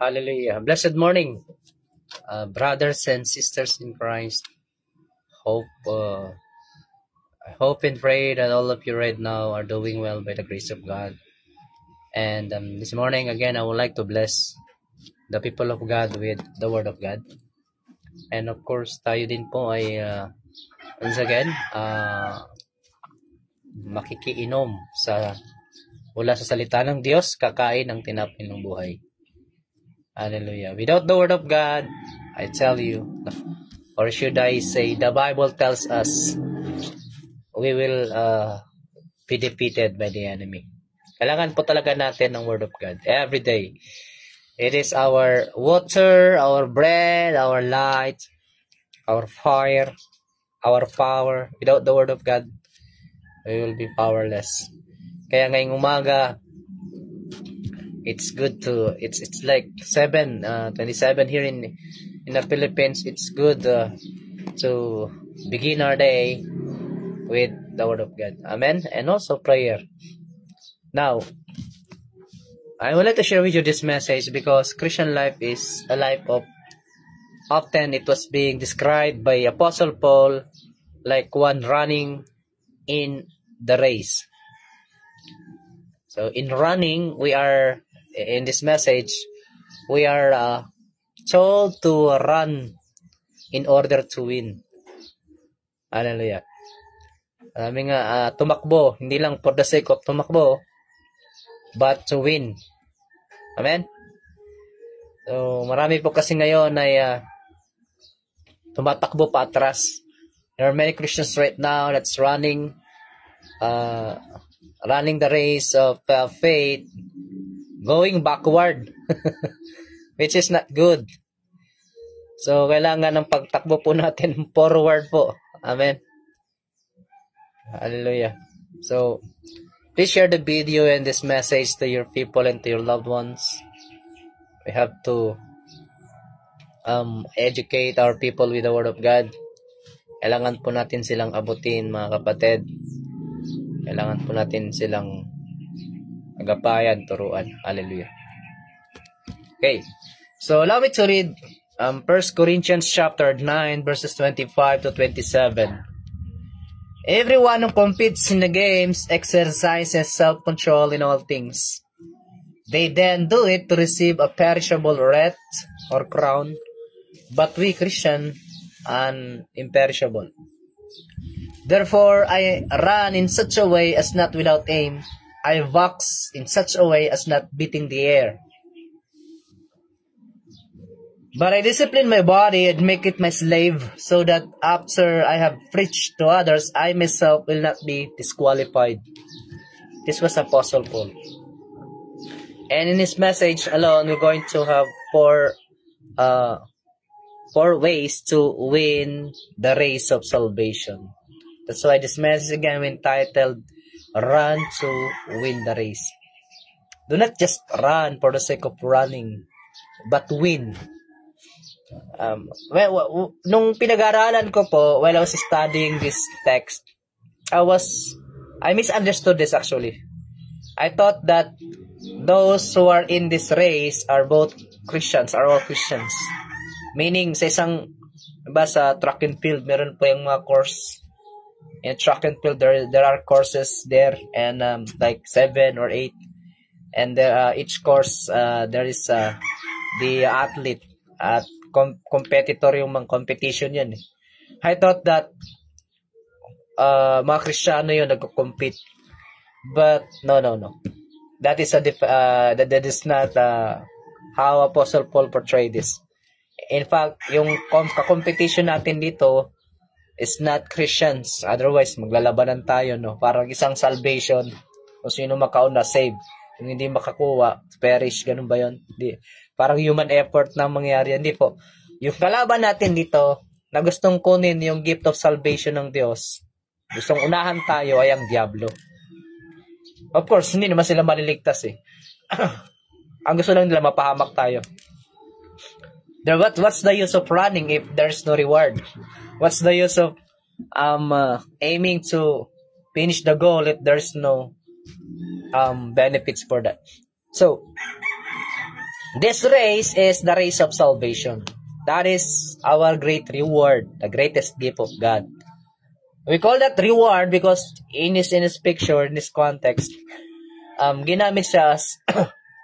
Hallelujah. Blessed morning, brothers and sisters in Christ. I hope and pray that all of you right now are doing well by the grace of God. And this morning, again, I would like to bless the people of God with the Word of God. And of course, tayo din po ay once again, makikiinom mula sa salita ng Diyos, kakain ng tinapay ng buhay. Hallelujah. Without the Word of God, I tell you, or should I say, the Bible tells us we will be defeated by the enemy. Kailangan po talaga natin ng Word of God every day. It is our water, our bread, our light, our fire, our power. Without the Word of God, we will be powerless. Kaya ngayong umaga, it's good to, it's like 7:27 here in the Philippines. It's good to begin our day with the Word of God. Amen. And also prayer. Now, I would like to share with you this message because Christian life is a life of, often it was being described by Apostle Paul like one running in the race. So in running, in this message, we are told to run in order to win. Hallelujah. Sabi nga, tumakbo, hindi lang for the sake of tumakbo, but to win. Amen? So, marami po kasi ngayon ay tumatakbo pa atras. There are many Christians right now that's running the race of faith, going backward, which is not good. So, kailangan ng pagtakbo po natin forward po. Amen? Hallelujah. So, please share the video and this message to your people and to your loved ones. We have to educate our people with the Word of God. Kailangan po natin silang abutin, mga kapatid. Kailangan po natin silang agapayan, turuan. Hallelujah. Okay. So, allow me to read 1 Corinthians chapter 9, verses 25 to 27. Everyone who competes in the games exercises self-control in all things. They then do it to receive a perishable wreath or crown, but we Christian, an imperishable. Therefore, I run in such a way as not without aim. I box in such a way as not beating the air. But I discipline my body and make it my slave, so that after I have preached to others, I myself will not be disqualified. This was Apostle Paul. And in his message alone, we're going to have four ways to win the race of salvation. That's why this message again entitled, Run to Win the Race. Do not just run for the sake of running, but win. Nung pinag-aaralan ko po, while I was studying this text, I misunderstood this actually. I thought that those who are in this race are both Christians, are all Christians. Meaning, sa track and field, meron po yung mga course. In track and field, there are courses there, and like 7 or 8. And each course, there is the athlete at competitor yung mga competition yun. I thought that mga Kristiyano yun nagko-compete. But no. That is that is not how Apostle Paul portrayed this. In fact, yung competition natin dito is not Christians. Otherwise, maglalabanan tayo, no? Parang isang salvation. Kung sino makauna, save. Kung hindi makakuha, perish. Ganun ba yun? Hindi. Parang human effort na mangyari. Hindi po. Yung kalaban natin dito, na gustong kunin yung gift of salvation ng Diyos, gustong unahan tayo ay ang Diablo. Of course, hindi naman sila maliligtas eh. Ang gusto lang nila, mapahamak tayo. What's the use of running if there's no reward? What's the use of aiming to finish the goal if there's no benefits for that? So, This race is the race of salvation. That is our great reward, the greatest gift of God. We call that reward because in this picture, in this context, ginamit siya as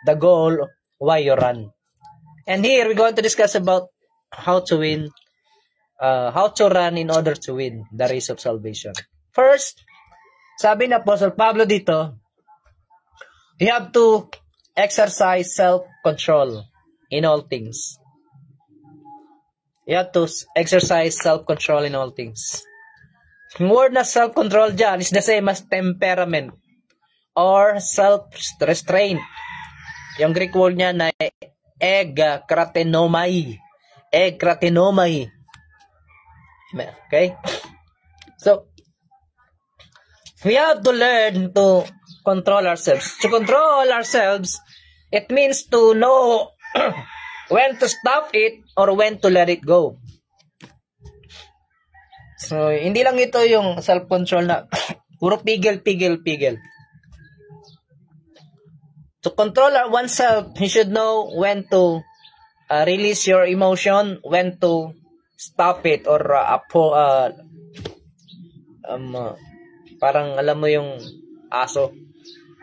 the goal why you run. And here, we're going to discuss about how to win, how to run in order to win the race of salvation. First, sabi ni Apostle Pablo dito, you have to exercise self-control in all things. You have to exercise self-control in all things. Yung word na self-control dyan is the same as temperament or self-restraint. Yung Greek word niya na ekratenomai. Ekratenomai. Okay? So, we have to learn to control ourselves. To control ourselves, it means to know when to stop it or when to let it go. So, hindi lang ito yung self-control na puro pigil. To control oneself, you should know when to release your emotion, when to stop it, or parang alam mo yung aso,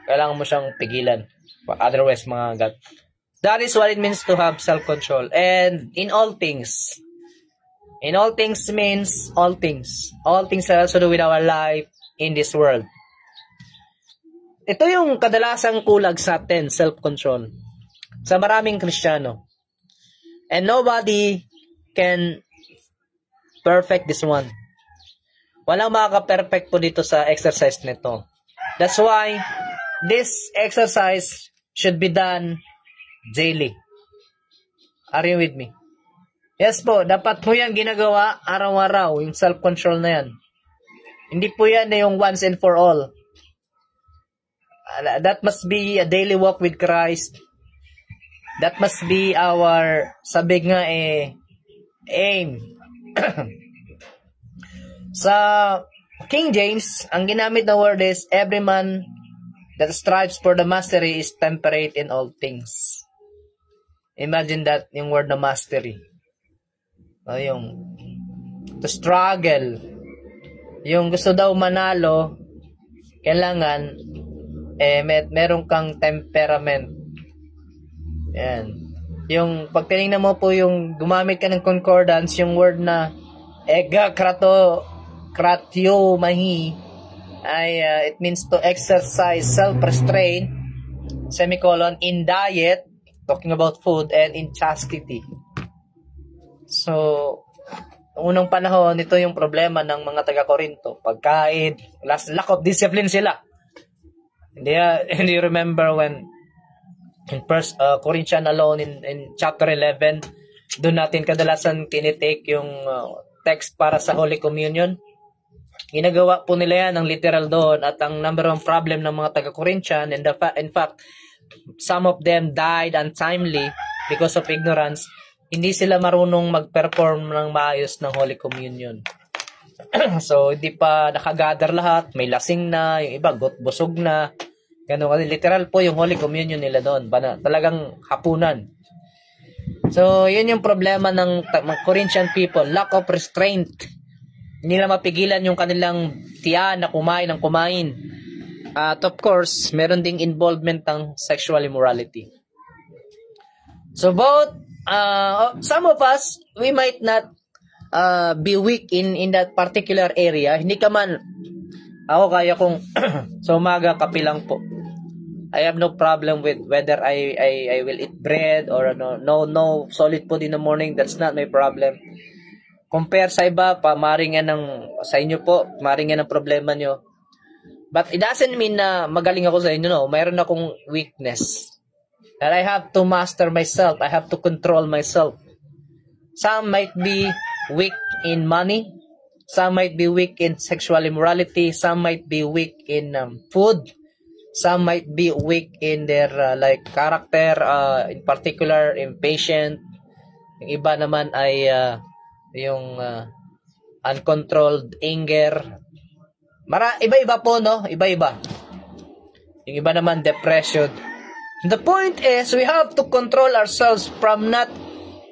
kailangan mo siyang pigilan. Otherwise, mga God. That is what it means to have self-control. And in all things. In all things means all things. All things that has to do with our life in this world. Ito yung kadalasang kulag sa atin, self-control. Sa maraming Kristiyano. And nobody can perfect this one. Walang makaka-perfect po dito sa exercise nito. That's why this exercise should be done daily. Are you with me? Yes po, dapat po yan ginagawa araw-araw, yung self-control na yan. Hindi po yan na yung once and for all. That must be a daily walk with Christ. That must be our, sabi nga aim. Sa King James, ang ginamit na word is, every man that strives for the mastery is temperate in all things. Imagine that, yung word na mastery. Yung to struggle. Yung gusto daw manalo, kailangan meron kang temperament. Yan. Yung pag tinignan mo po yung gumamit ka ng concordance, yung word na kratiomahi ay it means to exercise self-restraint, semicolon, in diet, talking about food, and in chastity. So, unang panahon, ito yung problema ng mga taga-Korinto. Pagkain, lack of discipline sila. Hindi remember when in First Corinthians alone in chapter 11, doon natin kadalasan tinitake yung text para sa Holy Communion. Ginagawa po nila yan ang literal doon, at ang number one problem ng mga taga-Corinthian, and in fact, some of them died untimely because of ignorance. Hindi sila marunong mag-perform ng maayos ng Holy Communion. So, hindi pa nakagather lahat. May lasing na, yung iba busog na. Ganun, kasi literal po yung Holy Communion nila doon. Talagang hapunan. So, yun yung problema ng Corinthian people. Lack of restraint. Hindi nila mapigilan yung kanilang tiyan na kumain ng kumain. At of course, meron ding involvement ng sexual immorality. So, both some of us, we might not be weak in that particular area. Hindi ka man, ako kaya kong sa umaga kape lang po. I have no problem with whether I will eat bread or no solid food in the morning. That's not my problem. Compare sa iba, maring yan sa inyo po, maring yan ang problema nyo. But it doesn't mean na magaling ako sa inyo, no. Mayroon akong weakness. That I have to master myself. I have to control myself. Some might be weak in money. Some might be weak in sexual immorality. Some might be weak in food. Some might be weak in their character, in particular, impatient. Yung iba naman ay yung uncontrolled anger. Iba-iba po, no? Iba-iba. Yung iba naman, depression. The point is, we have to control ourselves from not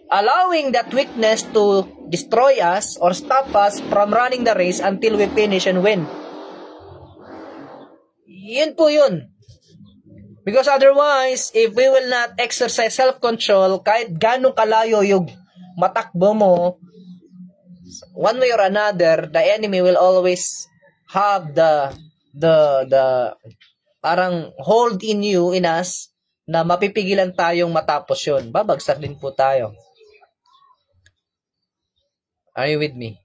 allowing that weakness to destroy us or stop us from running the race until we finish and win. Yun po yun. Because otherwise, if we will not exercise self-control, kahit ganong kalayo yung matakbo mo, one way or another, the enemy will always have the parang hold in you, in us, na mapipigilan tayong matapos yun. Babagsak din po tayo. Are you with me?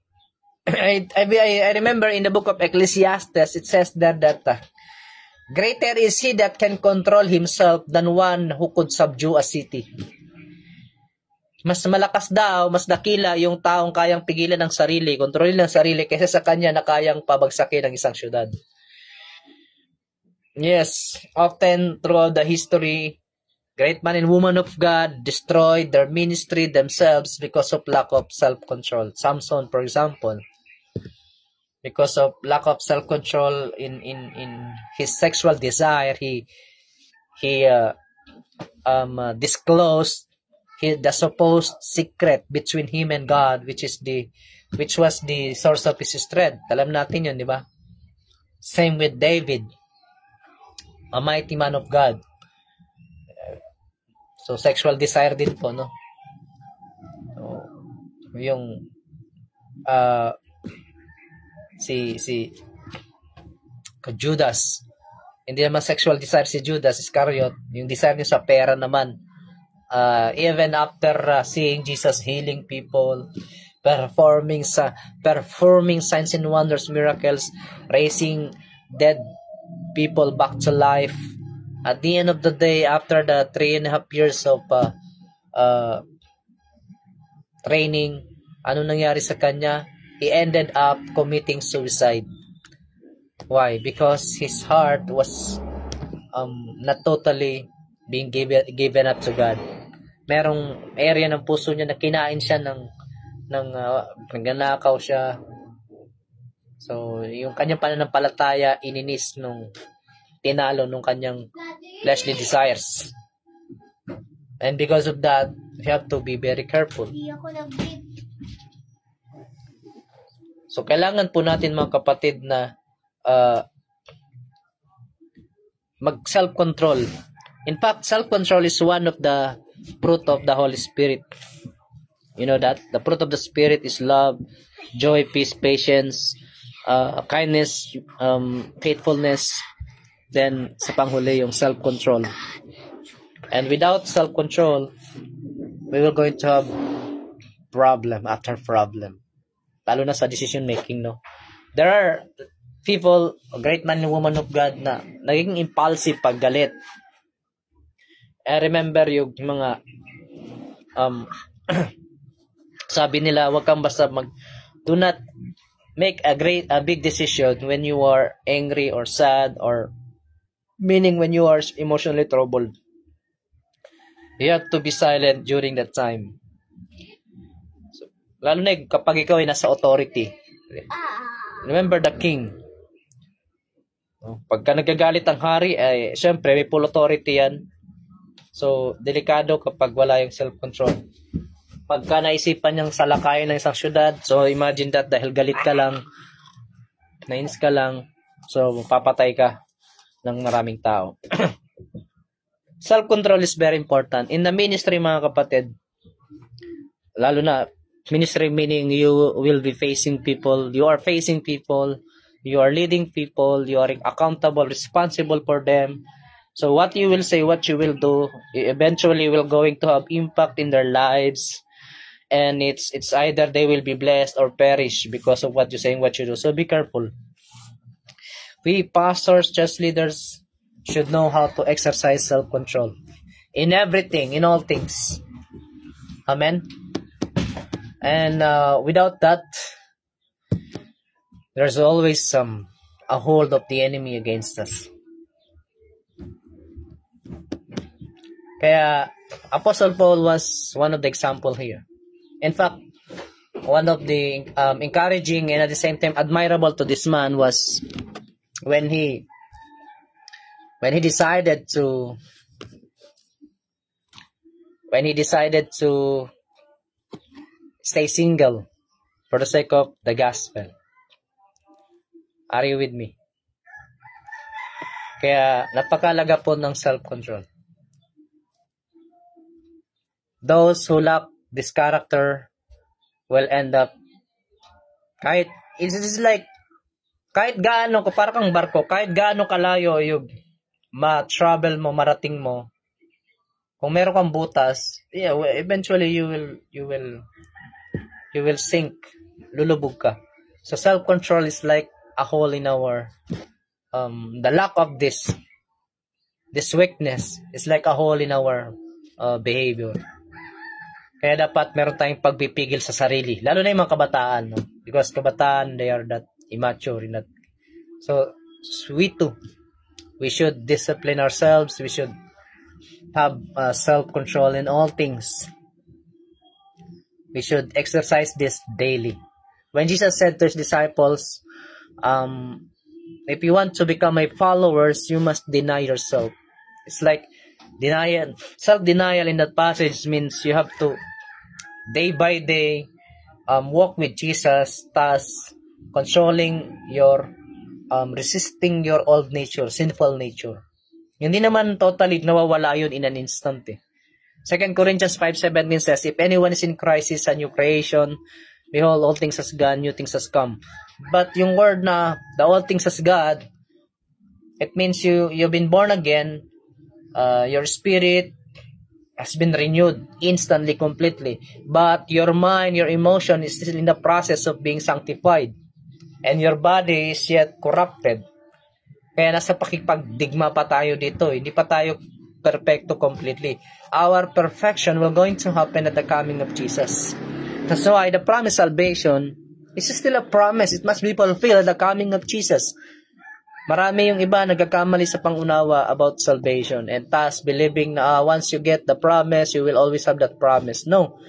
I remember in the book of Ecclesiastes, it says there that greater is he that can control himself than one who could subdue a city. Mas malakas daw, mas dakila yung taong kayang pigilan ng sarili, kontrolin ng sarili, kaysa sa kanya na kayang pabagsakin ng isang syudad. Yes, often throughout the history, great men and women of God destroyed their ministry themselves because of lack of self-control. Samson, for example, because of lack of self-control in his sexual desire, he disclosed the supposed secret between him and God, which was the source of his strength. Alam natin yun, di ba? Same with David, a mighty man of God. So sexual desire din po, no? So, yung si Judas, hindi naman sexual desire si Judas Iscariot, yung desire niya sa pera naman. Even after seeing Jesus healing people, performing signs and wonders, miracles, raising dead people back to life, at the end of the day, after the 3.5 years of training, ano nangyari sa kanya? He ended up committing suicide. Why? Because his heart was not totally being given up to God. Merong area ng puso niya na kinain siya ng nagnanakaw siya. So, yung kanyang pananampalataya ininis nung tinalo nung kanyang fleshly desires. And because of that, we have to be very careful. So, kailangan po natin mga kapatid na mag-self-control. In fact, self-control is one of the fruit of the Holy Spirit. You know that? The fruit of the Spirit is love, joy, peace, patience, kindness, faithfulness, then sa panghuli yung self-control. And without self-control, we will going to have problem after problem. Lalo na sa decision making, no? There are people, great man and woman of God na naging impulsive pag galit. I remember yung mga sabi nila, wag kang basta do not make a big decision when you are angry or sad, or meaning when you are emotionally troubled. You have to be silent during that time. So, lalo na kapag ikaw ay nasa authority. Remember the king. Pagka nagagalit ang hari, ay syempre may full authority yan. So, delikado kapag wala yung self-control. Pagka naisipan niyang salakayin ng isang syudad, so imagine that dahil galit ka lang, nainis ka lang, so papatay ka ng maraming tao. Self-control is very important. In the ministry, mga kapatid, lalo na, ministry meaning you will be facing people, you are facing people, you are leading people, you are accountable, responsible for them. So what you will say, what you will do, eventually will going to have impact in their lives, and it's either they will be blessed or perish because of what you say and what you do. So be careful. We pastors, church leaders, should know how to exercise self-control in everything, in all things. Amen. And without that, there's always a hold of the enemy against us. Kaya Apostle Paul was one of the example here. In fact, one of the encouraging and at the same time admirable to this man was when he decided to when he decided to stay single for the sake of the gospel. Are you with me? Kaya napakalaga po ng self-control. Those who lack this character will end up it's like kahit gaano ko, para kang barko, kahit gaano kalayo yung ma-travel mo, marating mo, kung meron kang butas, eventually you will sink, lulubog ka. So self-control is like a hole in our the lack of this weakness is like a hole in our behavior. Kaya dapat meron tayong pagpipigil sa sarili, lalo na yung mga kabataan, no? Because kabataan, they are that immature in that. So we too, we should discipline ourselves. We should have self-control in all things. We should exercise this daily. When Jesus said to his disciples, if you want to become my followers, you must deny yourself. It's like denial, self-denial in that passage means you have to day by day walk with Jesus, thus controlling your resisting your old nature, sinful nature. Hindi naman totally nawawala yun in an instant. 2 Corinthians 5:17 says, if anyone is in Christ, is a new creation. Behold, all things has gone, new things has come. But yung word na the all things has God, it means you've been born again. Your spirit has been renewed instantly, completely. But your mind, your emotion is still in the process of being sanctified. And your body is yet corrupted. Kaya nasa pakipagdigma pa tayo dito. Hindi pa tayo perfecto completely. Our perfection will going to happen at the coming of Jesus. That's why the promised salvation is still a promise. It must be fulfilled at the coming of Jesus. Marami yung iba nagkakamali sa pangunawa about salvation and thus believing na once you get the promise, you will always have that promise. No.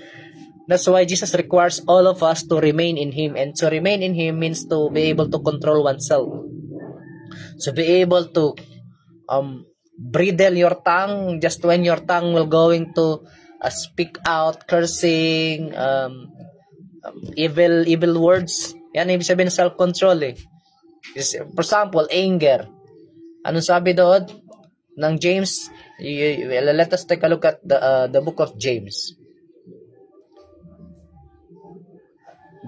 That's why Jesus requires all of us to remain in Him. And to remain in Him means to be able to control oneself. To be able to bridle your tongue just when your tongue will going to speak out, cursing, evil words. Yan ibig sabihin ng self-control eh. For example, anger. Anong sabi doon ng James? Let us take a look at the book of James.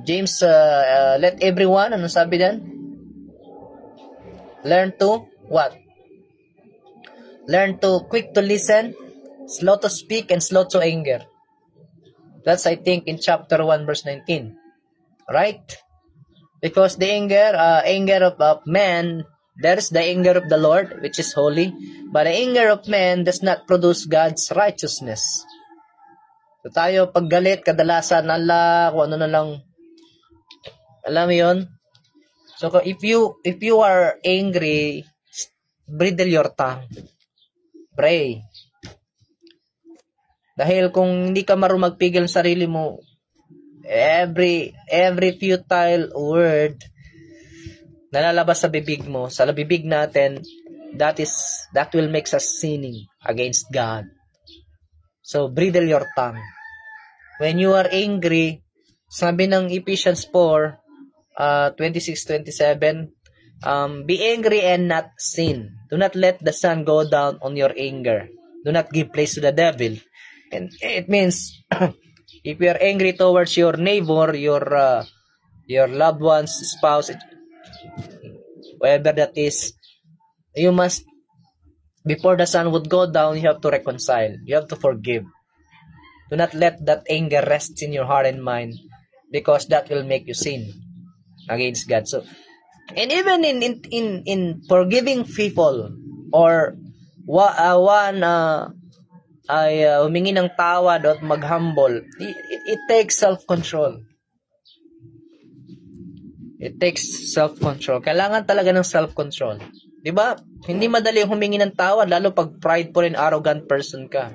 James, let everyone, anong sabi doon? Learn to what? Learn to quick to listen, slow to speak, and slow to anger. That's, I think, in chapter 1, verse 19. Right? Because the anger of man, there is the anger of the Lord, which is holy, but the anger of man does not produce God's righteousness. So tayo, paggalit, kadalasan, kung ano na lang, alam mo yun? So if you are angry, bridle your tongue. Pray. Dahil kung hindi ka marunong magpigil sa sarili mo, every futile word na lalabas sa bibig mo, sa bibig natin, that will make us sinning against God. So bridle your tongue. When you are angry, sabi ng Ephesians 4 26-27, be angry and not sin. Do not let the sun go down on your anger. Do not give place to the devil. And it means if you are angry towards your neighbor, your loved ones, spouse, whatever that is, you must, before the sun would go down, you have to reconcile. You have to forgive. Do not let that anger rest in your heart and mind, because that will make you sin against God. So, and even in forgiving people, or one ay humingi ng tawad at maghumble, it takes self-control. It takes self-control. Kailangan talaga ng self-control. Diba? Hindi madali humingi ng tawad, lalo pag prideful and arrogant person ka.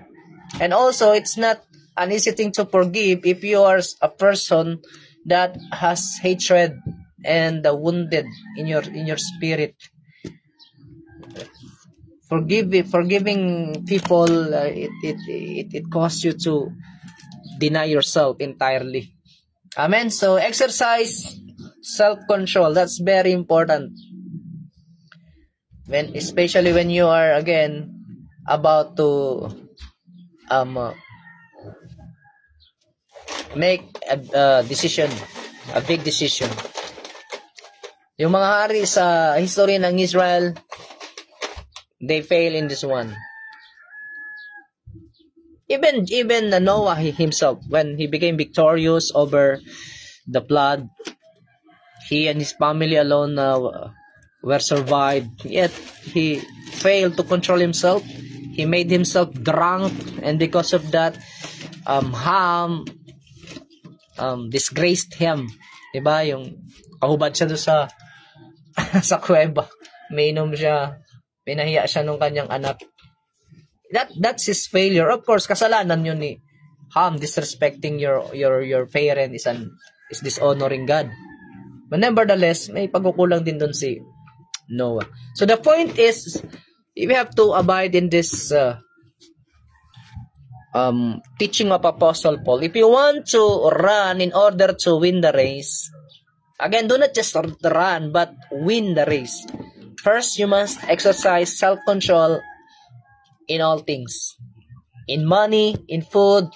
And also, it's not an easy thing to forgive if you are a person that has hatred and wounded in your spirit. Forgiving people, it costs you to deny yourself entirely. Amen. So exercise self-control. That's very important. Especially when you are again about to make a decision, a big decision. Yung mga hari sa history ng Israel, they fail in this one. Even Noah himself, when he became victorious over the flood, he and his family alone were survived. Yet he failed to control himself. He made himself drunk, and because of that, Ham disgraced him. Diba? Yung kahubad siya doon sa sa kuweba. Mainom siya. Pinahiya siya nung kanyang anak. That's his failure. Of course, kasalanan yun ni Ham. Disrespecting your parent is dishonoring God. But nevertheless, may pagkukulang din doon si Noah. So the point is, we have to abide in this teaching of Apostle Paul. If you want to run in order to win the race, again, do not just run, but win the race. First, you must exercise self-control in all things. In money, in food,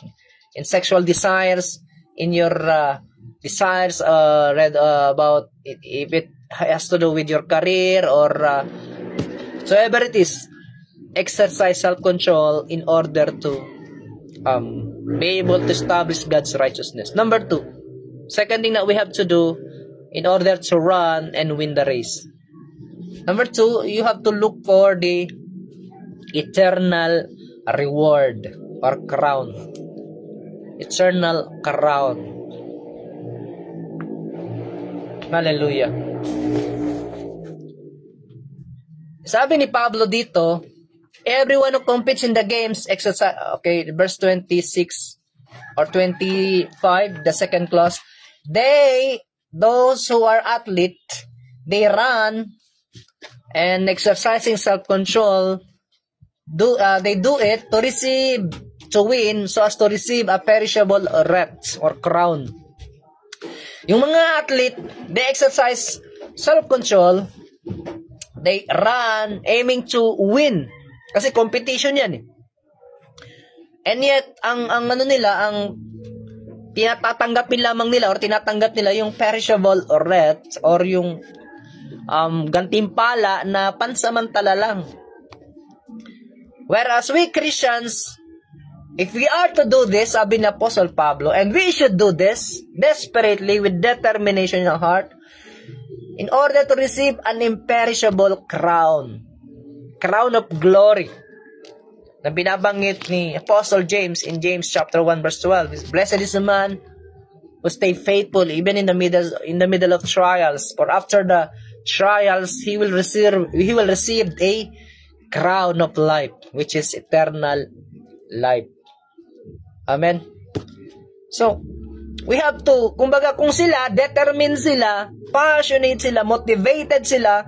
in sexual desires, in your desires read about it, if it has to do with your career or so whatever it is, exercise self-control in order to be able to establish God's righteousness. Number 2, second thing that we have to do in order to run and win the race. Number 2, you have to look for the eternal reward or crown. Eternal crown. Hallelujah. Sabi ni Pablo dito, everyone who competes in the games exercise, okay, verse 26 or 25, the second clause, those who are athletes, they run and exercising self-control, they do it to win, so as to receive a perishable wreath or crown. Yung mga athlete, they exercise self-control, they run aiming to win. Kasi competition yan eh. And yet, ang tinatatanggapin lamang nila or tinatanggap nila yung perishable wreath or yung gantimpala na pansamantala lang. Whereas we Christians, if we are to do this, sabi ni Apostle Pablo, and we should do this desperately with determination in our heart, in order to receive an imperishable crown of glory, na binabanggit ni Apostle James in James chapter 1 verse 12. Blessed is the man who stay faithful even in the middle of trials, for after the trials he will receive a crown of life, which is eternal life. Amen. So, we have to, kumbaga kung sila, determined sila, passionate sila, motivated sila,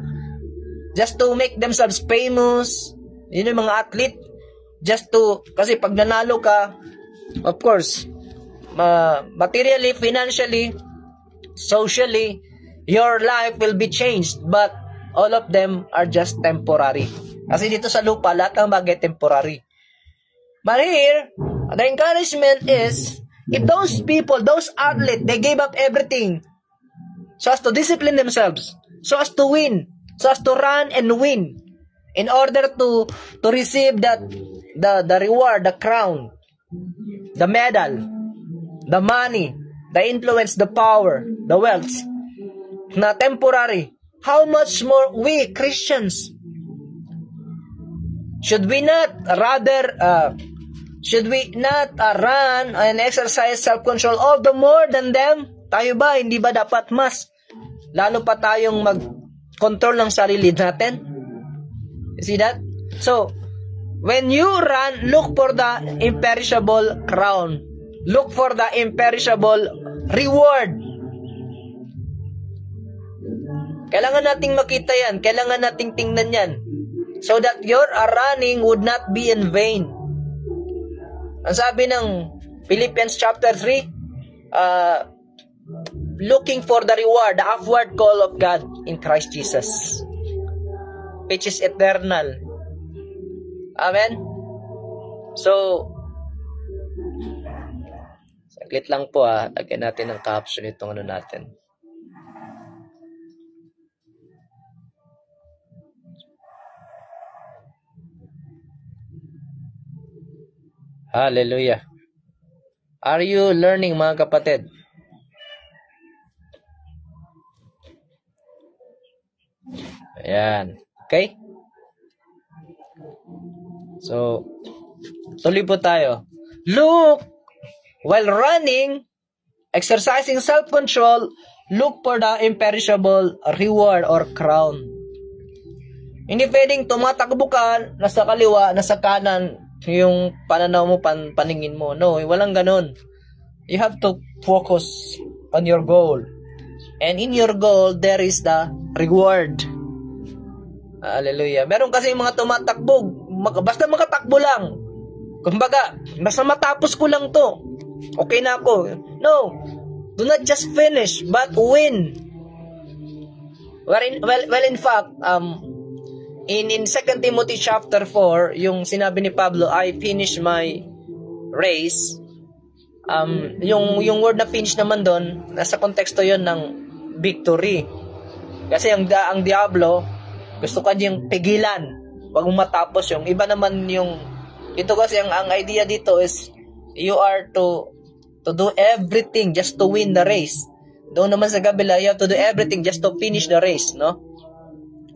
just to make themselves famous, yun yung mga athlete, kasi pag nanalo ka, of course, materially, financially, socially, your life will be changed, but all of them are just temporary. Kasi dito sa lupa, lahat ng bagay temporary. But here, the encouragement is, if those people, those athletes, they gave up everything so as to discipline themselves, so as to win, so as to run and win, in order to receive the reward, the crown, the medal, the money, the influence, the power, the wealth, na temporary. How much more we Christians? Should we not run and exercise self-control all the more than them? Tayo ba, hindi ba dapat mas lalo pa tayong mag-control ng sarili natin? You see that? So, when you run, look for the imperishable crown. Look for the imperishable reward. Kailangan nating makita yan. Kailangan nating tingnan yan. so that your running would not be in vain. Ang sabi ng Philippians chapter 3, looking for the reward, the upward call of God in Christ Jesus, which is eternal. Amen? So, saglit lang po lagyan natin ng caption itong ano natin. Hallelujah. Are you learning, mga kapatid? Ayan. Okay? So, tuloy po tayo. Look, while running, exercising self-control, look for the imperishable reward or crown. Hindi pwedeng tumatakbo ka, nasa kaliwa, nasa kanan, yung pananaw mo, paningin mo. No, walang ganun. You have to focus on your goal. And in your goal, there is the reward. Hallelujah. Meron kasi mga tumatakbo, basta makatakbo lang. Kumbaga, basta matapos ko lang to, okay na ako. No, do not just finish, but win. Well, in fact, in 2 Timothy chapter 4, yung sinabi ni Pablo, I finish my race. Yung word na finish naman doon, nasa konteksto yon ng victory. Kasi ang diablo, gusto ka niyang pigilan, wag mo matapos yung iba naman yung ito kasi ang idea dito is you are to do everything just to win the race. Doon naman sa kabila, you have to do everything just to finish the race, no?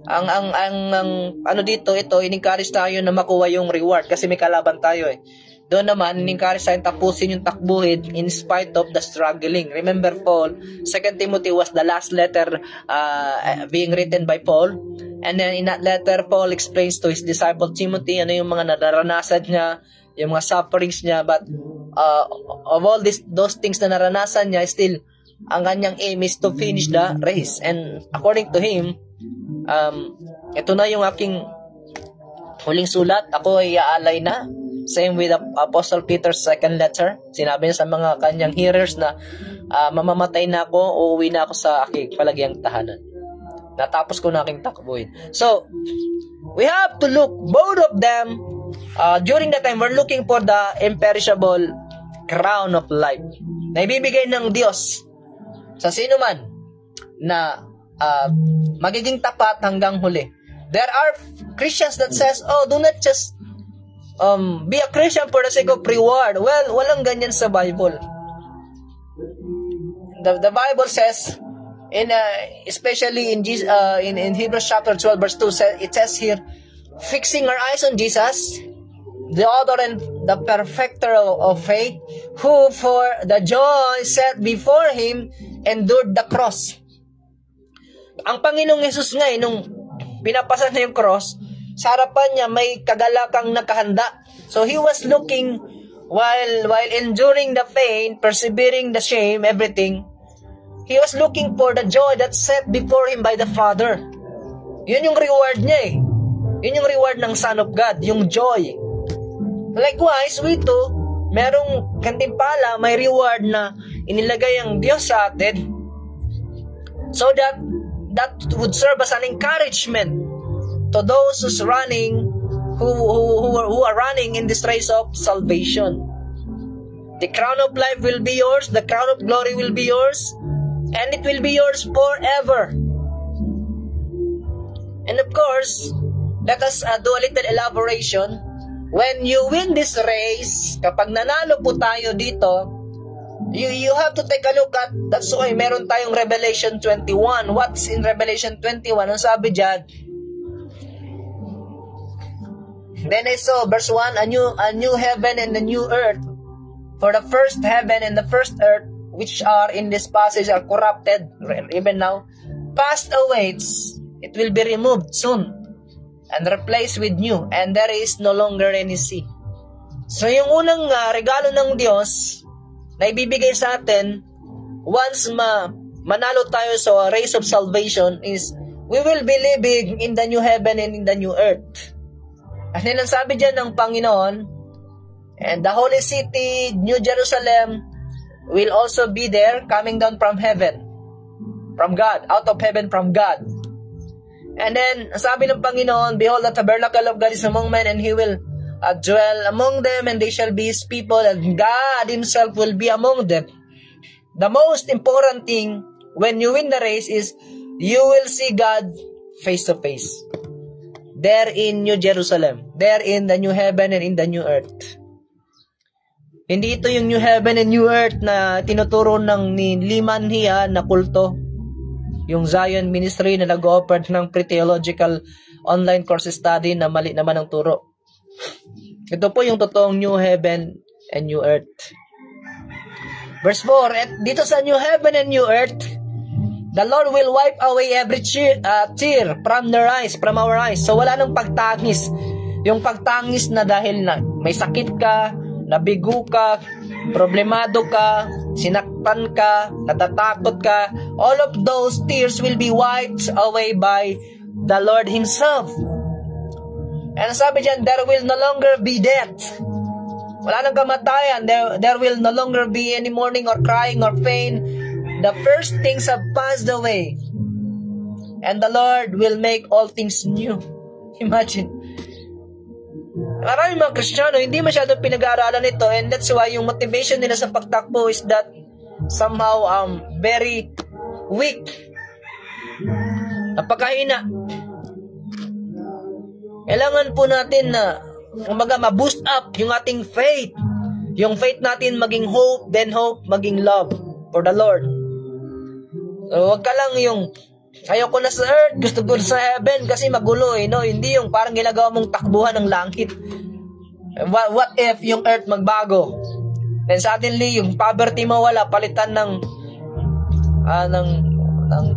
Ang ano dito, ito, in-encourage tayo na makuha yung reward kasi may kalaban tayo eh. Doon naman, in-encourage tayo tapusin yung takbuhin in spite of the struggling. Remember Paul, 2 Timothy was the last letter being written by Paul. And then in that letter, Paul explains to his disciple Timothy ano yung mga naranasan niya, yung mga sufferings niya. But of all those things na naranasan niya, still, ang kanyang aim is to finish the race. And according to him, ito na yung aking huling sulat. Ako ay aalay na. Same with Apostle Peter's second letter. Sinabi niya sa mga kanyang hearers na mamamatay na ako, uuwi na ako sa aking palagyang tahanan. Natapos ko na aking takbuhin. So, we have to look, both of them, during that time, we're looking for the imperishable crown of life na ibibigay ng Diyos sa sino man na magiging tapat hanggang huli. There are Christians that says, oh, do not just be a Christian for the sake of reward. Well, walang ganyan sa Bible. The Bible says, especially in Hebrews chapter 12 verse 2, it says here, fixing our eyes on Jesus, the author and the perfecter of faith, who for the joy set before him endured the cross. Ang Panginoong Jesus nga, nung pinapasan na yung cross, sa harapan niya may kagalakang nakahanda. So he was looking, while enduring the pain, persevering the shame, everything, he was looking for the joy that's set before him by the Father. Yun yung reward niya eh. Yun yung reward ng Son of God, yung joy. Likewise, we too, merong kantimpala, may reward na inilagay ang Diyos sa atin, so that would serve as an encouragement to those who's running, who are running in this race of salvation. The crown of life will be yours, the crown of glory will be yours, and it will be yours forever. And of course, let us do a little elaboration. When you win this race, kapag nanalo po tayo dito, you have to take a look at, that's why meron tayong Revelation 21. What's in Revelation 21? Ang sabi dyan, then I saw, verse 1, a new heaven and a new earth. For the first heaven and the first earth, which are in this passage, are corrupted, even now, passed away. It will be removed soon, and replaced with new, and there is no longer any sea. So yung unang regalo ng Diyos na ibibigay sa atin, once manalo tayo sa race of salvation, is we will be living in the new heaven and in the new earth. And then ang sabi dyan ng Panginoon, and the holy city, New Jerusalem, will also be there, coming down from heaven, from God, out of heaven from God. And then, sabi ng Panginoon, behold, the tabernacle of God is among men, and He will dwell among them, and they shall be His people, and God Himself will be among them. The most important thing when you win the race is you will see God face to face. There in New Jerusalem, there in the new heaven and in the new earth. Hindi ito yung new heaven and new earth na tinuturo ng ni Liman Hia na kulto. Yung Zion Ministry na nag-offer ng pre-theological online course study na mali naman ang turo. Ito po yung totoong new heaven and new earth. Verse 4, at dito sa new heaven and new earth, the Lord will wipe away every tear from their eyes, from our eyes. So wala nang pagtangis. Yung pagtangis na dahil na may sakit ka, nabigo ka, problemado ka, sinaktan ka, natatakot ka, all of those tears will be wiped away by the Lord Himself. And sabi dyan, there will no longer be death. Wala nang kamatayan. There will no longer be any mourning or crying or pain. The first things have passed away. And the Lord will make all things new. Imagine. Maraming mga Kristiyano, hindi masyadong pinag-aaralan ito, and that's why yung motivation nila sa pagtakbo is that somehow very weak. Napakahina. Kailangan po natin na ma-boost up yung ating faith. Yung faith natin maging hope, then hope, maging love for the Lord. So, wag ka lang yung ayoko na sa earth, gusto ko sa heaven kasi magulo no? Hindi yung parang ginagawa mong takbuhan ng langit. What if yung earth magbago? Then suddenly yung poverty mawala, palitan ng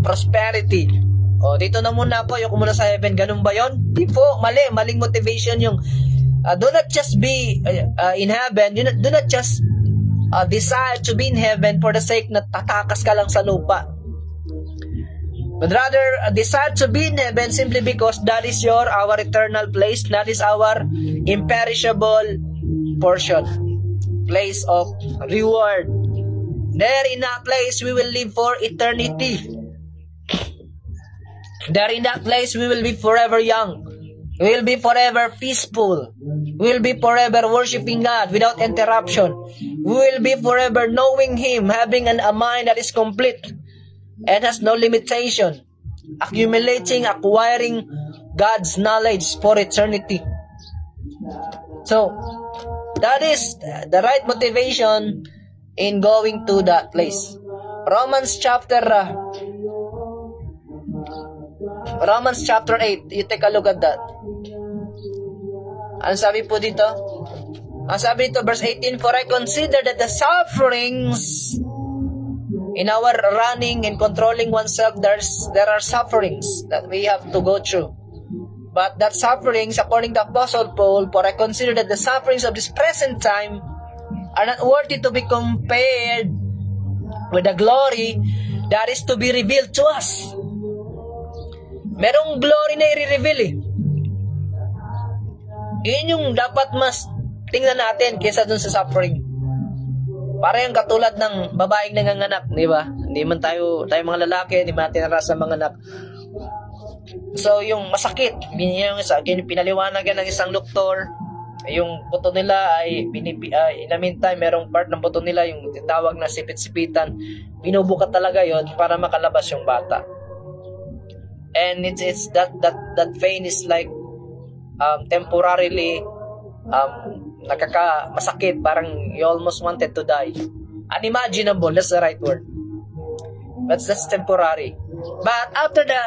prosperity. Dito na muna ako, ayoko muna sa heaven. Ganun ba yun? Di po, maling motivation yung do not just be in heaven. Do not just desire to be in heaven for the sake na tatakas ka lang sa lupa. But rather, desire to be in heaven simply because that is our eternal place. That is our imperishable portion. Place of reward. There in that place, we will live for eternity. There in that place, we will be forever young. We will be forever peaceful. We will be forever worshiping God without interruption. We will be forever knowing Him, having a mind that is complete and has no limitation, acquiring God's knowledge for eternity. So, that is the right motivation in going to that place. Romans chapter 8, you take a look at that. Ano sabi po dito? Ang sabi dito, verse 18, for I consider that the sufferings in our running and controlling oneself, there are sufferings that we have to go through. But that sufferings, according to Apostle Paul, for I consider that the sufferings of this present time are not worthy to be compared with the glory that is to be revealed to us. Merong glory na i-reveal Yun yung dapat mas tingnan natin kaysa dun sa suffering. Para yung katulad ng babaeng nanganganak, di ba? Hindi man tayo mga lalaki, hindi man natin narasa manganak. So, yung masakit, pinaliwanagan ng isang doktor, yung buto nila ay, in the meantime, merong part ng buto nila, yung tawag na sipit-sipitan, binubuka talaga yon para makalabas yung bata. And it's that vein is like, temporarily, masakit, parang you almost wanted to die. Unimaginable, that's the right word. But that's temporary. But after the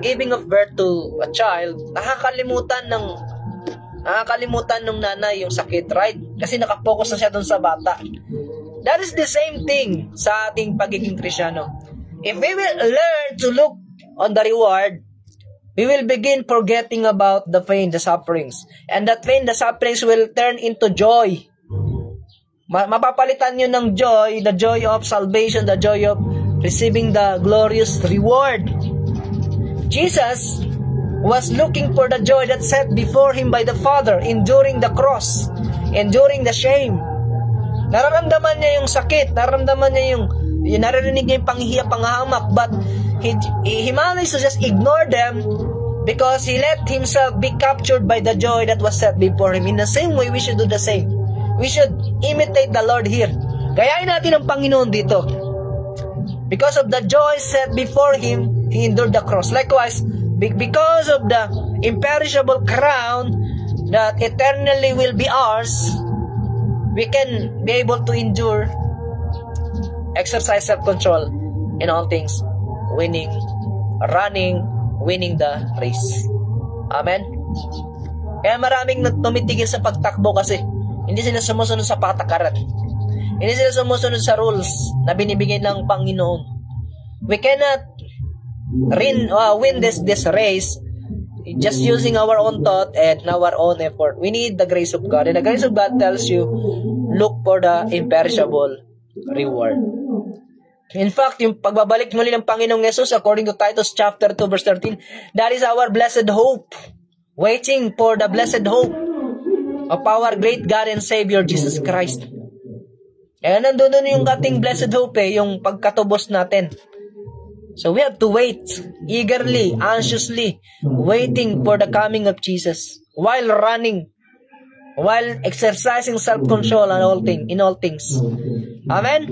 giving of birth to a child, nakakalimutan ng nanay yung sakit, right? Kasi nakapokus na siya dun sa bata. That is the same thing sa ating pagiging Kristiyano. If we will learn to look on the reward, we will begin forgetting about the pain, the sufferings. And that pain, the sufferings will turn into joy. Mapapalitan nyo ng joy, the joy of salvation, the joy of receiving the glorious reward. Jesus, was looking for the joy that set before him by the Father, enduring the cross, enduring the shame. Nararamdaman niya yung sakit, nararamdaman niya yung naririnig niya yung panghihiya, panghahamak, but he managed to just ignore them because he let himself be captured by the joy that was set before him. In the same way, we should do the same. We should imitate the Lord here. Gayahin natin ang Panginoon dito. Because of the joy set before him, he endured the cross. Likewise, because of the imperishable crown that eternally will be ours, we can be able to endure, exercise self-control in all things, winning the race. Amen? Kaya maraming tumitigil sa pagtakbo kasi hindi sila sumusunod sa patakaran. Hindi sila sumusunod sa rules na binibigay ng Panginoon. We cannot win this race just using our own thought and our own effort. We need the grace of God. And the grace of God tells you, look for the imperishable reward. In fact, yung pagbabalik muli ng Panginoong Yesus, according to Titus chapter 2 verse 13, that is our blessed hope. Waiting for the blessed hope of our great God and Savior, Jesus Christ. Eh, nandun yung ating blessed hope yung pagkatubos natin. So we have to wait eagerly, anxiously, waiting for the coming of Jesus while running, while exercising self-control in all things. Amen?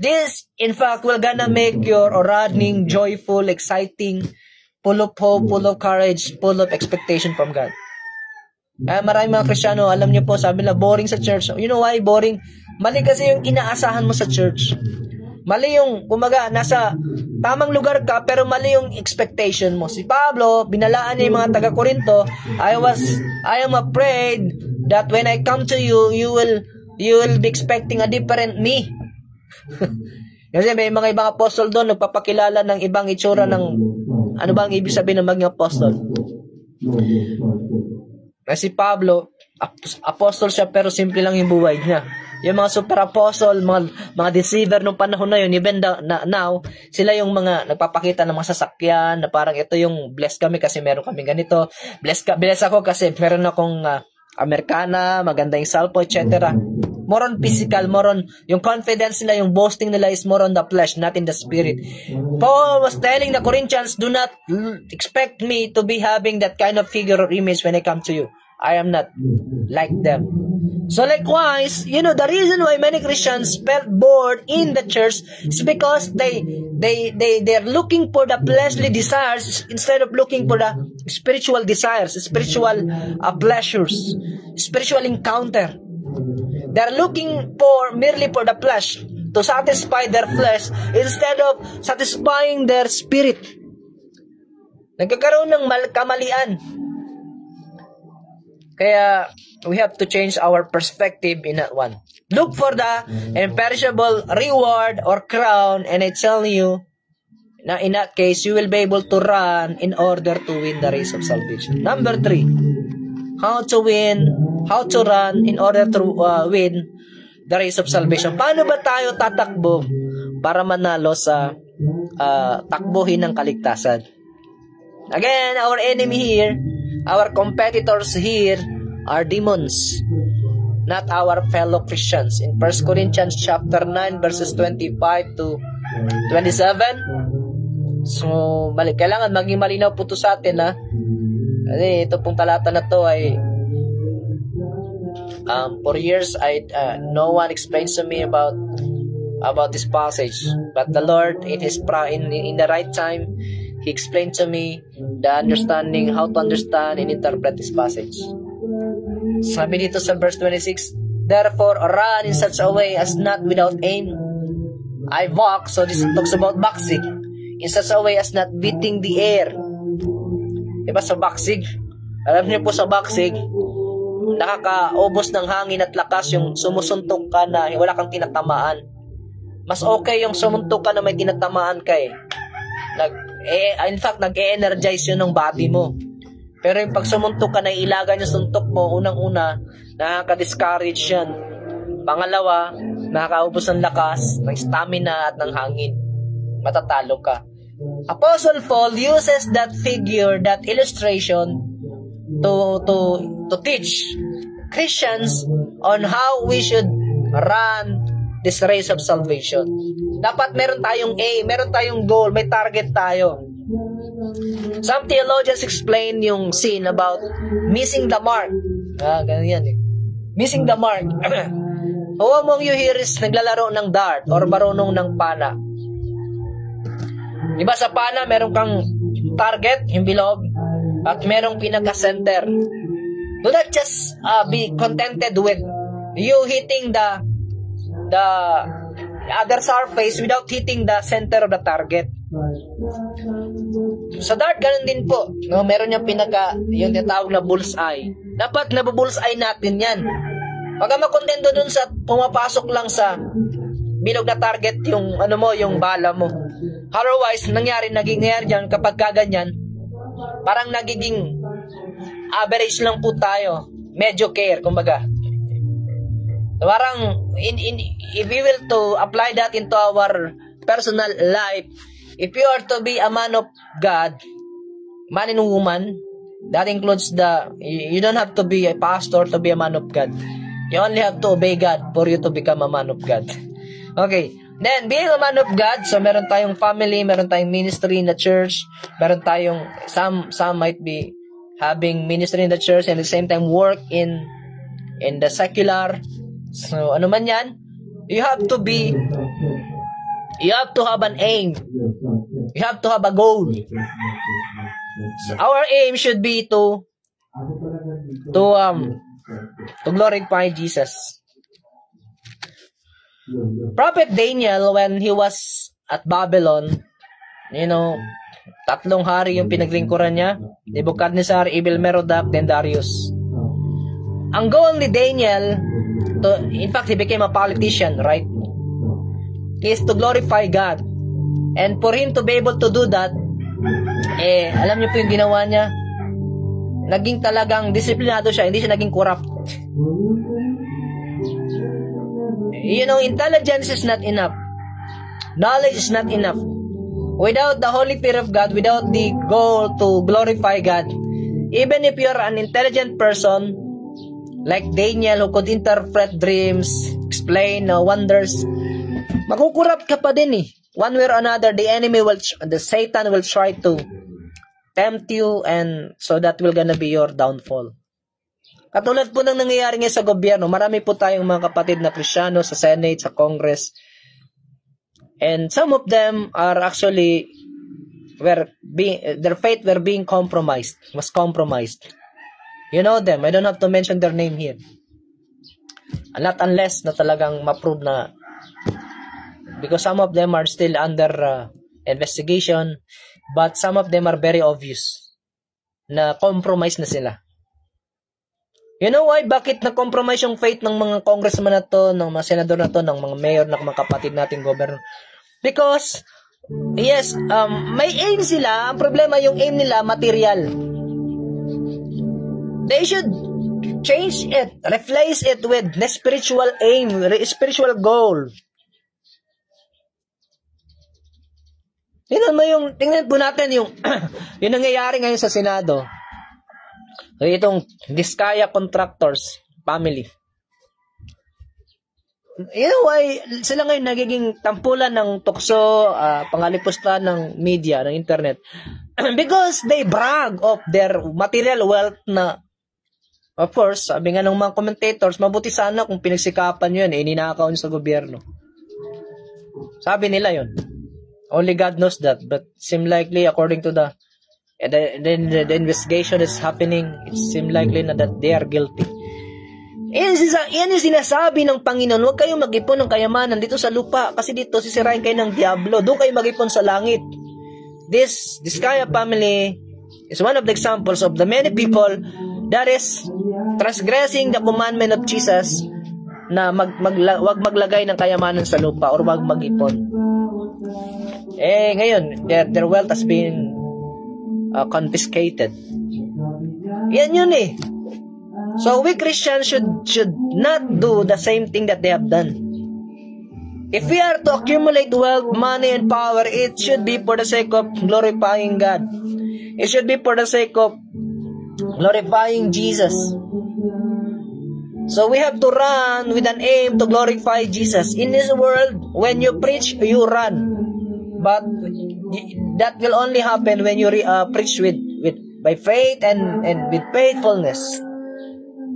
This, in fact, will gonna make your running joyful, exciting, full of hope, full of courage, full of expectation from God. Maraming mga Kristiyano, alam niyo po, sabi na boring sa church. You know why boring? Mali kasi yung inaasahan mo sa church. Mali yung, kumaga, nasa tamang lugar ka, pero mali yung expectation mo. Si Pablo, binalaan niya yung mga taga-Korinto, I am afraid that when I come to you, you will be expecting a different me. Kasi may mga ibang apostol doon, nagpapakilala ng ibang itsura ng, ano ba ang ibig sabihin ng maging apostol? Kasi Pablo, apostol siya pero simple lang yung buhay niya. Yung mga super apostle, mga deceiver nung panahon na yun, even now, sila yung mga nagpapakita ng mga sasakyan na parang ito yung blessed kami kasi meron kami ganito. Blessed ako kasi meron akong Americana, maganda yung salpo, etc. More on physical, more on yung confidence nila, yung boasting nila is more on the flesh, not in the spirit. Paul was telling the Corinthians, do not expect me to be having that kind of figure or image when I come to you. I am not like them. So likewise, the reason why many Christians felt bored in the church is because they're looking for the fleshly desires instead of looking for the spiritual desires, spiritual pleasures, spiritual encounter. They're looking merely for the flesh, to satisfy their flesh instead of satisfying their spirit. Nagkakaroon ng kamalian. Kaya, we have to change our perspective in that one. Look for the imperishable reward or crown, and I tell you, na in that case, you will be able to run in order to win the race of salvation. Number 3, how to run in order to win the race of salvation. Paano ba tayo tatakbo para manalo sa takbuhin ng kaligtasan? Again, our enemy here, our competitors here are demons, not our fellow Christians. In 1 Corinthians chapter 9 verses 25 to 27. So, kailangan maging malinaw po ito sa atin, ha? Kasi ito pong talata na to ay for years no one explains to me about this passage, but the Lord in the right time, He explained to me the understanding, how to understand and interpret this passage. Sabi dito sa verse 26, therefore run in such a way as not without aim. I walk, so this talks about boxing, in such a way as not beating the air. Diba sa boxing? Alam niyo po sa boxing, nakakaubos ng hangin at lakas yung sumusuntok ka na wala kang tinatamaan. Mas okay yung sumuntok ka na may tinatamaan ka eh. In fact, nag-e-energize yun ng body mo. Pero yung pag sumuntok ka na ilagan yung suntok mo, unang-una, nakaka-discourage yan. Pangalawa, nakakaubos ng lakas, ng stamina at ng hangin. Matatalo ka. Apostle Paul uses that figure, that illustration to teach Christians on how we should run this race of salvation. Dapat meron tayong aim, meron tayong goal, may target tayo. Some theologians explain yung sin about missing the mark. Ganun yan eh. Missing the mark. Who among you here is naglalaro ng dart or marunong ng pana? Diba sa pana, meron kang target, yung bilog, at merong pinaka-center. Do not just be contented with you hitting the other surface without hitting the center of the target. Sa dart, ganun din po. No, meron yung yung tinatawag na bullseye. Dapat nabubullseye natin yan. Huwag ka makontento dun sa pumapasok lang sa bilog na target yung yung bala mo. Otherwise, naging dyan kapag kaganyan, parang nagiging average lang po tayo. Mediocre, kumbaga. Parang, if we will to apply that into our personal life, if you are to be a man of God, man and woman, that includes you don't have to be a pastor to be a man of God. You only have to obey God for you to become a man of God. Okay. Then, being a man of God, so meron tayong family, meron tayong ministry in the church, meron tayong, some might be having ministry in the church and at the same time work in the secular. So, ano man yan, you have to have an aim. You have to have a goal. So, our aim should be to glorify Jesus. Prophet Daniel, when he was at Babylon, 3 hari yung pinaglingkuran niya. Nebuchadnezzar, Evil-Merodach, then Darius. Ang goal ni Daniel, in fact, he became a politician, right? Is to glorify God. And for him to be able to do that, alam niyo po yung ginawa niya? Naging talagang disiplinado siya, hindi siya naging corrupt. Intelligence is not enough. Knowledge is not enough. Without the Holy Fear of God, without the goal to glorify God, even if you're an intelligent person, like Daniel who could interpret dreams, explain wonders, makukurap ka pa din eh. One way or another, the Satan will try to tempt you, and so that will gonna be your downfall. Katulad po ng nangyayari ngayon sa gobyerno, marami po tayong mga kapatid na Kristiyano sa Senate, sa Congress, and some of them are actually their faith were being compromised, was compromised. You know them. I don't have to mention their name here. Not unless na talagang ma-prove na, because some of them are still under investigation, but some of them are very obvious na compromise na sila. You know why? Bakit na-compromise yung faith ng mga congressman na to, ng mga senador na to, ng mga mayor, ng mga kapatid nating governor? Because, yes, may aim sila. Ang problema, yung aim nila, material. They should change it, replace it with the spiritual aim, spiritual goal. Tingnan po natin yung nangyayari ngayon sa Senado. Itong Diskaya Contractors family. You know why sila ngayon nagiging tampulan ng tukso, pangalipusta ng media, ng internet? Because they brag of their material wealth na, of course, sabi nga ng mga commentators, mabuti sana kung pinagsikapan yun, ninakaw yun sa gobyerno. Sabi nila yun. Only God knows that, but seem likely according to the investigation is happening, it seems likely na that they are guilty. Yan yung sinasabi ng Panginoon, huwag kayong mag-ipon ng kayamanan dito sa lupa, kasi dito sisirain kayo ng diablo, doon kayo mag-ipon sa langit. This Diskaya family is one of the examples of the many people that is transgressing the commandment of Jesus na wag maglagay ng kayamanan sa lupa or wag mag-ipon. Ngayon, their wealth has been confiscated. Yan yun eh. So we Christians should not do the same thing that they have done. If we are to accumulate wealth, money, and power, it should be for the sake of glorifying God. It should be for the sake of glorifying Jesus. So we have to run with an aim to glorify Jesus. In this world, when you preach, you run. But that will only happen when you preach by faith and with faithfulness.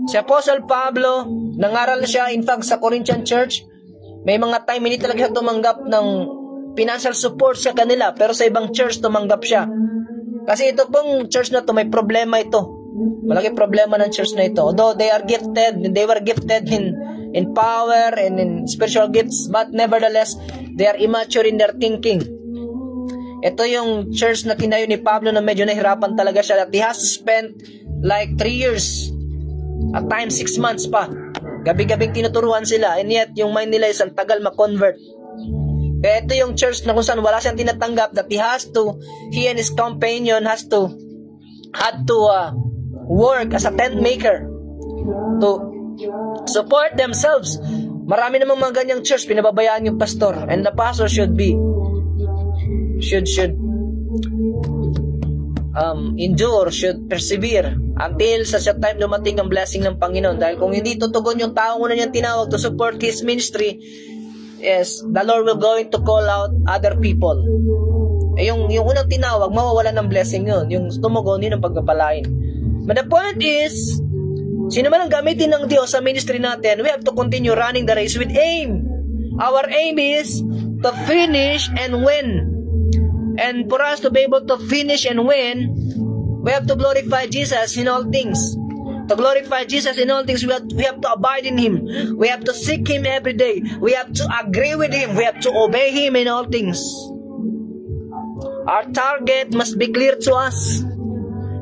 Si Apostle Pablo, nangaral siya, in fact, sa Corinthian Church, may mga time hindi talaga siya tumanggap ng financial support sa kanila, pero sa ibang church tumanggap siya. Kasi ito pong church na to, may problema ito. Malaki problema ng church na ito. Although they were gifted in power and in spiritual gifts, but nevertheless, they are immature in their thinking. Ito yung church na tinayo ni Pablo na medyo nahirapan talaga siya. That he has spent like 3 years, at times 6 months pa. Gabi-gabing tinuturuan sila, and yet yung mind nila isang tagal ma-convert. Kaya ito yung church na kung saan wala siyang tinatanggap, that he and his companion had to work as a tent maker to support themselves. Marami namang mga ganyang church, pinababayaan yung pastor, and the pastor should endure, should persevere until sa time dumating ang blessing ng Panginoon. Dahil kung hindi tutugon yung tao una niyang tinawag to support his ministry, yes, the Lord will going to call out other people. Yung unang tinawag, mawawala ng blessing yun. Yung tumugon, yun ang pagpapalain. But the point is, sino man ang gamitin ng Diyos sa ministry natin, we have to continue running the race with aim. Our aim is to finish and win. And for us to be able to finish and win, we have to glorify Jesus in all things. To glorify Jesus in all things, we have to abide in Him. We have to seek Him every day. We have to agree with Him. We have to obey Him in all things. Our target must be clear to us.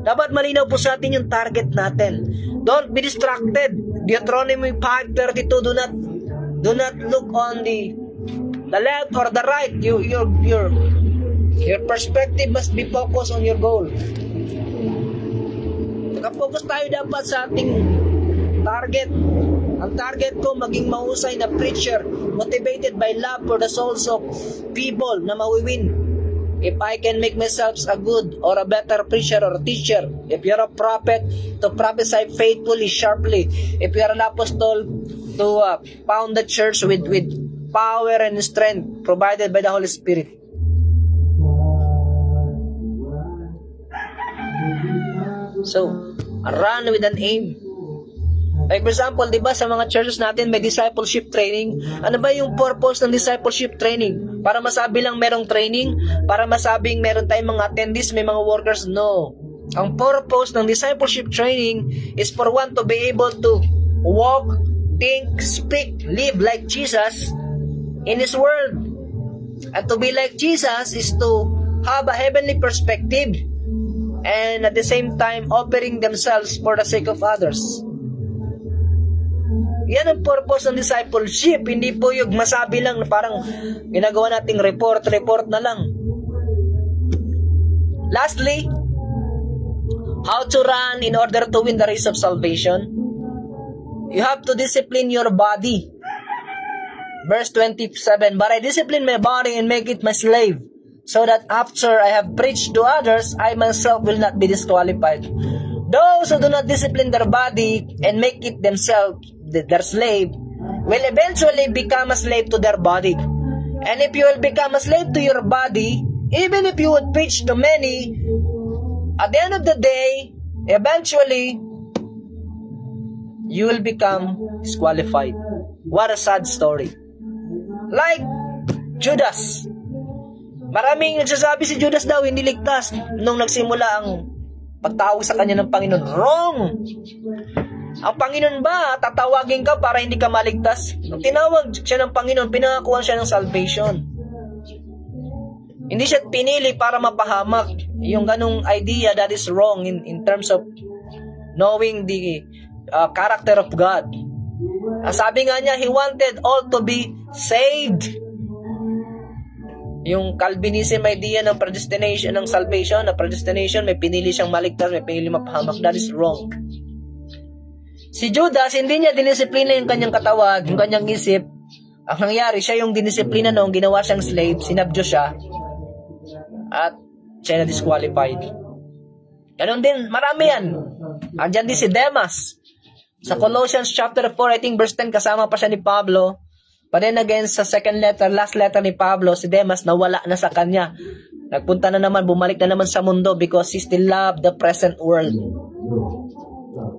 Dapat malinaw po sa atin yung target natin. Don't be distracted. Deuteronomy 5:32, do not look on the left or the right. Your perspective must be focused on your goal. Nakapokus tayo dapat sa ating target. Ang target ko, maging mahusay na preacher, motivated by love for the souls of people na mawiwin. If I can make myself a good or a better preacher or teacher, if you're a prophet, to prophesy faithfully, sharply. If you're an apostle, to found the church with power and strength provided by the Holy Spirit. So, run with an aim. Like for example, di ba sa mga churches natin may discipleship training? Ano ba yung purpose ng discipleship training? Para masabi lang merong training? Para masabing meron tayong mga attendees, may mga workers? No. Ang purpose ng discipleship training is for one to be able to walk, think, speak, live like Jesus in His world. And to be like Jesus is to have a heavenly perspective, and at the same time offering themselves for the sake of others. Yan ang purpose ng discipleship. Hindi po yung masabi lang na parang ginagawa nating report na lang. Lastly, how to run in order to win the race of salvation? You have to discipline your body. Verse 27, but I discipline my body and make it my slave, so that after I have preached to others, I myself will not be disqualified. Those who do not discipline their body and make it themselves their slave will eventually become a slave to their body. And if you will become a slave to your body, even if you would preach to many, at the end of the day, eventually, you will become disqualified. What a sad story. Like Judas. Maraming nagsasabi si Judas daw hindi ligtas nung nagsimula ang pagtawag sa kanya ng Panginoon. Wrong! Ang Panginoon ba, tatawagin ka para hindi ka maligtas? Nung tinawag siya ng Panginoon, pinangakuan siya ng salvation. Hindi siya pinili para mapahamak. Yung ganong idea, that is wrong in terms of knowing the character of God. Sabi nga niya, He wanted all to be saved. Yung Calvinism idea ng predestination, ng salvation, na predestination, may pinili siyang maligtas, may pinili mapahamak. That is wrong. Si Judas, hindi niya dinisiplina yung kanyang katawan, yung kanyang isip, Ang nangyari, siya yung dinisiplina noong ginawa siyang slave, sinabdyo siya, at siya na disqualified. Ganon din, marami yan. Andyan din si Demas. Sa Colossians chapter 4, I think verse 10, kasama pa siya ni Pablo. But then again, sa second letter, last letter ni Pablo, si Demas nawala na sa kanya. Nagpunta na naman, bumalik na naman sa mundo because he still loved the present world.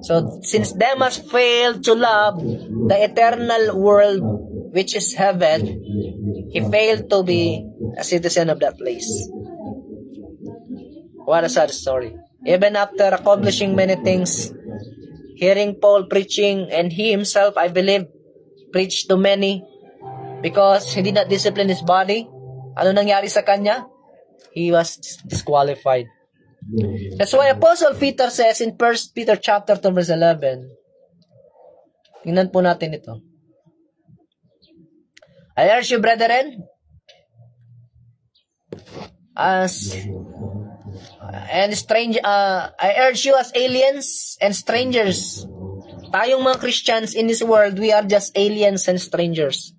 So, since Demas failed to love the eternal world, which is heaven, he failed to be a citizen of that place. What a sad story. Even after accomplishing many things, hearing Paul preaching, and he himself, I believe, preached to many because he did not discipline his body. Ano nangyari sa kanya? He was disqualified. That's why Apostle Peter says in 1 Peter chapter 2 verse 11, tingnan po natin ito. I urge you, brethren, I urge you as aliens and strangers. Tayong mga Christians in this world, we are just aliens and strangers.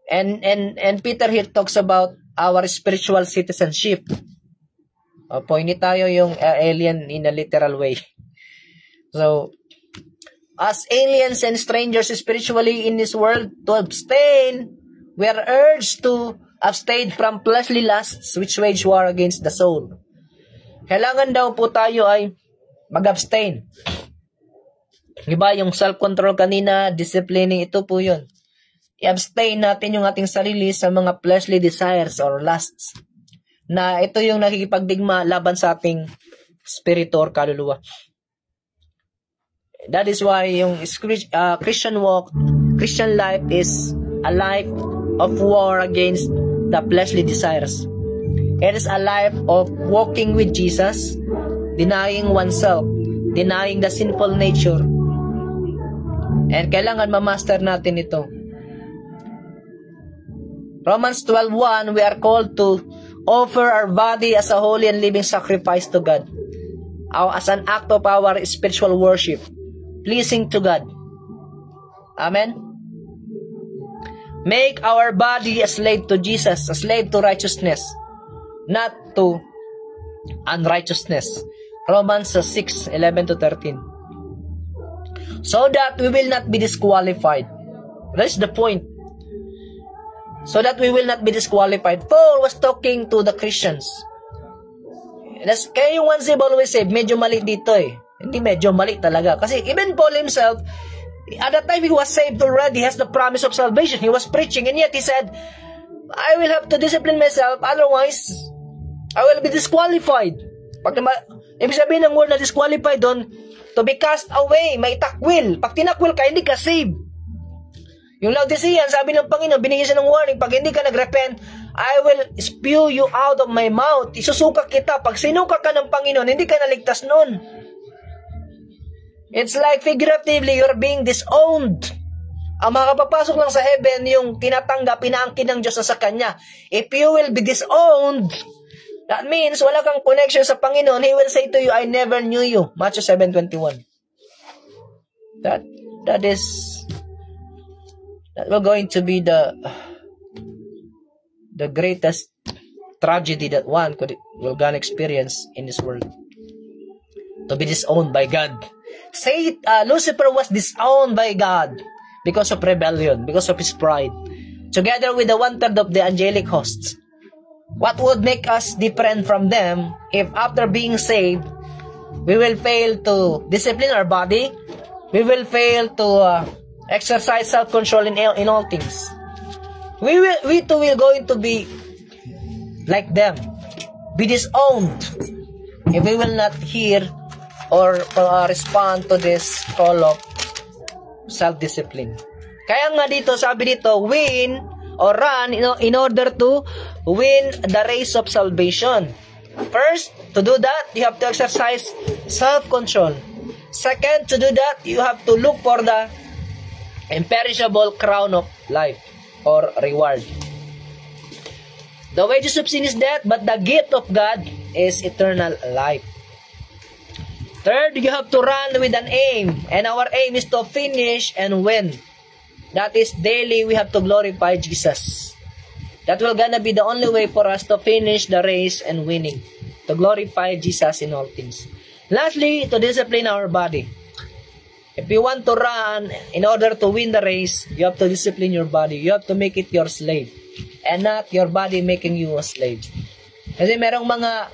And Peter here talks about our spiritual citizenship. Opo, hindi tayo yung alien in a literal way. So, as aliens and strangers spiritually in this world, to abstain, we are urged to abstain from fleshly lusts which wage war against the soul. Kailangan daw po tayo ay mag-abstain. Diba, yung self-control kanina, disciplining, ito po yun. I-abstain natin yung ating sarili sa mga fleshly desires or lusts. Na ito yung nakikipagdigma laban sa ating spirito or kaluluwa. That is why yung Christian walk, Christian life is a life of war against the fleshly desires. It is a life of walking with Jesus, denying oneself, denying the sinful nature. And kailangan ma-master natin ito. Romans 12:1, we are called to offer our body as a holy and living sacrifice to God, as an act of our spiritual worship, pleasing to God. Amen? Make our body a slave to Jesus, a slave to righteousness, not to unrighteousness. Romans 6:11-13. So that we will not be disqualified. That's the point. So that we will not be disqualified. Paul was talking to the Christians. Kaya yung one save, always save, medyo mali dito eh. Hindi medyo mali talaga. Kasi even Paul himself, at that time he was saved already, he has the promise of salvation. He was preaching, and yet he said, I will have to discipline myself, otherwise, I will be disqualified. Ibig sabihin ng word na disqualified doon, to be cast away, may takwil. Pag tinakwil ka, hindi ka saved. Yung Laodicean, sabi ng Panginoon, binigyan siya ng warning, pag hindi ka nagrepent, I will spew you out of my mouth. Isusuka kita. Pag sinuka ka ng Panginoon, hindi ka naligtas nun. It's like figuratively, you're being disowned. Ang makapapasok lang sa heaven, yung tinatanggap, pinaangkin ng Diyos sa Kanya. If you will be disowned, that means wala kang connection sa Panginoon. He will say to you, I never knew you. Matthew 7:21. That will going to be the greatest tragedy that one will gonna experience in this world. To be disowned by God. Lucifer was disowned by God because of rebellion, because of his pride, together with the 1/3 of the angelic hosts. What would make us different from them if after being saved, we will fail to discipline our body, we will fail to exercise self-control in all things. We too will going to be like them, be disowned, if we will not hear or respond to this call of self-discipline. Kaya nga dito, sabi dito, win or run in order to win the race of salvation. First, to do that, you have to exercise self-control. Second, to do that, you have to look for the imperishable crown of life or reward. The wages of sin is death, but the gift of God is eternal life. Third, you have to run with an aim, and our aim is to finish and win. That is, daily we have to glorify Jesus. That will gonna be the only way for us to finish the race and winning. To glorify Jesus in all things. Lastly, to discipline our body. If you want to run in order to win the race, you have to discipline your body. You have to make it your slave. And not your body making you a slave. Kasi merong mga,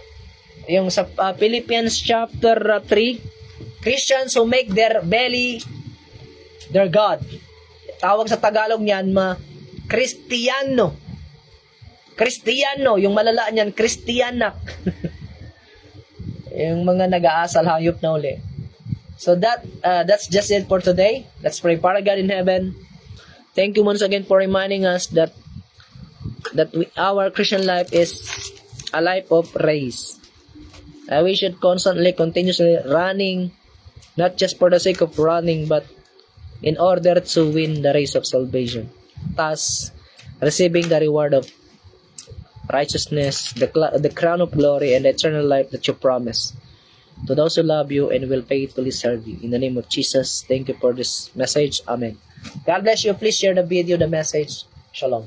yung sa Philippians chapter 3, Christians who make their belly their God. Tawag sa Tagalog niyan, Kristiyano. Kristiyano, yung malala niyan, Kristiyanak. Yung mga nag-aasal, hayop na uli. So that's just it for today. Let's pray. Father God in heaven, thank you once again for reminding us that our Christian life is a life of race. We should constantly, continuously running, not just for the sake of running, but in order to win the race of salvation, thus receiving the reward of righteousness, the crown of glory, and the eternal life that you promise to those who love you and will faithfully serve you. In the name of Jesus, thank you for this message. Amen. God bless you. Please share the video, the message. Shalom.